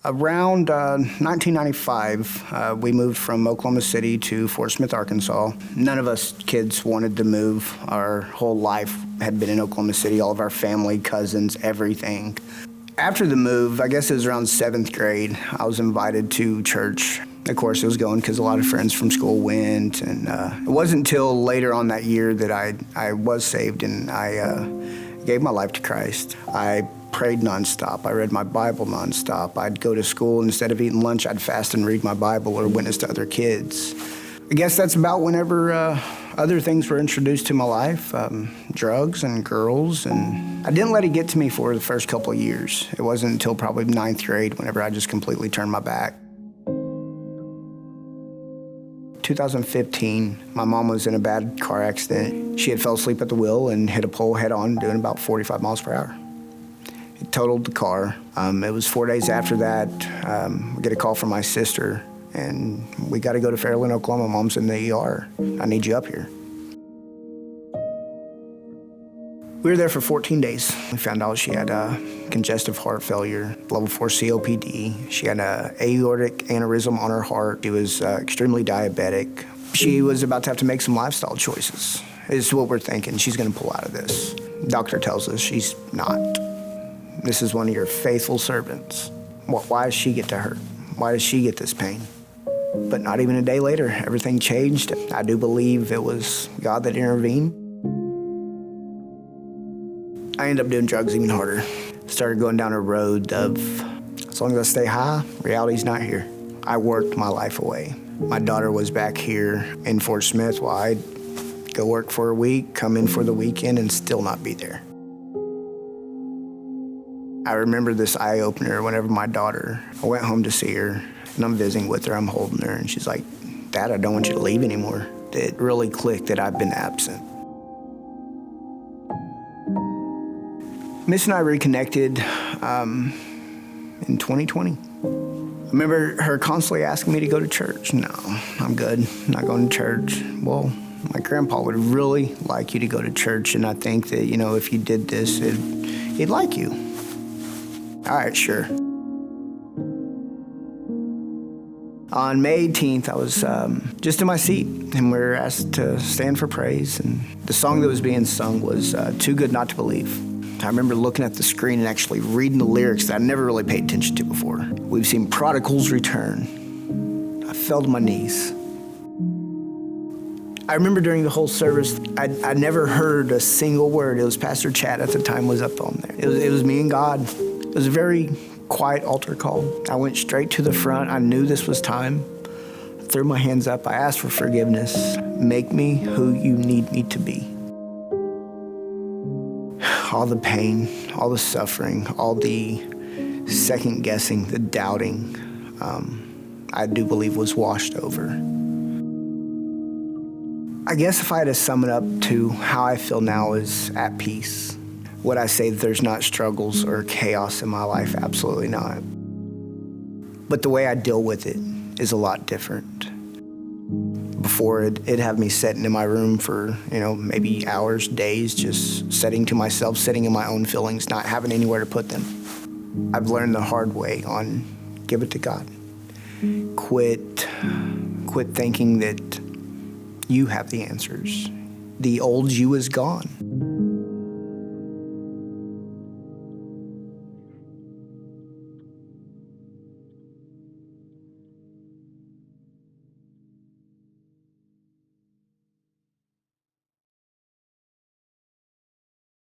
Around 1995, we moved from Oklahoma City to Fort Smith, Arkansas. None of us kids wanted to move. Our whole life had been in Oklahoma City, all of our family, cousins, everything. After the move, I guess it was around 7th grade, I was invited to church. Of course, it was going because a lot of friends from school went, and it wasn't until later on that year that I was saved and I gave my life to Christ. I prayed nonstop. I read my Bible nonstop. I'd go to school, and instead of eating lunch, I'd fast and read my Bible or witness to other kids. I guess that's about whenever other things were introduced to my life, drugs and girls, and I didn't let it get to me for the first couple of years. It wasn't until probably 9th grade whenever I just completely turned my back. 2015, my mom was in a bad car accident. She had fell asleep at the wheel and hit a pole head on, doing about 45 miles per hour. It totaled the car. It was 4 days after that, we get a call from my sister, and we got to go to Fairland, Oklahoma. Mom's in the ER. I need you up here. We were there for 14 days. We found out she had congestive heart failure, level 4 COPD. She had an aortic aneurysm on her heart. She was extremely diabetic. She was about to have to make some lifestyle choices. Is what we're thinking. She's going to pull out of this. Doctor tells us she's not. This is one of your faithful servants. Why does she get to hurt? Why does she get this pain? But not even a day later, everything changed. I do believe it was God that intervened. I ended up doing drugs even harder. Started going down a road of, as long as I stay high, reality's not here. I worked my life away. My daughter was back here in Fort Smith while I'd go work for a week, come in for the weekend, and still not be there. I remember this eye-opener whenever I went home to see her, and I'm visiting with her, I'm holding her, and she's like, "Dad, I don't want you to leave anymore." It really clicked that I've been absent. Miss and I reconnected in 2020. I remember her constantly asking me to go to church. No, I'm good, I'm not going to church. Well, my grandpa would really like you to go to church, and I think that, you know, if you did this, he'd like you. All right, sure. On May 18th, I was just in my seat, and we were asked to stand for praise, and the song that was being sung was Too Good Not to Believe. I remember looking at the screen and actually reading the lyrics that I never really paid attention to before. We've seen prodigals return. I fell to my knees. I remember during the whole service, I never heard a single word. It was Pastor Chad at the time was up on there. It was me and God. It was a very quiet altar call. I went straight to the front. I knew this was time. I threw my hands up. I asked for forgiveness. Make me who you need me to be. All the pain, all the suffering, all the second guessing, the doubting, I do believe was washed over. I guess if I had to sum it up to how I feel now is at peace. Would I say that there's not struggles or chaos in my life? Absolutely not. But the way I deal with it is a lot different. Before, it'd have me sitting in my room for, maybe hours, days, just sitting to myself, sitting in my own feelings, not having anywhere to put them. I've learned the hard way on give it to God. Quit thinking that you have the answers. The old you is gone.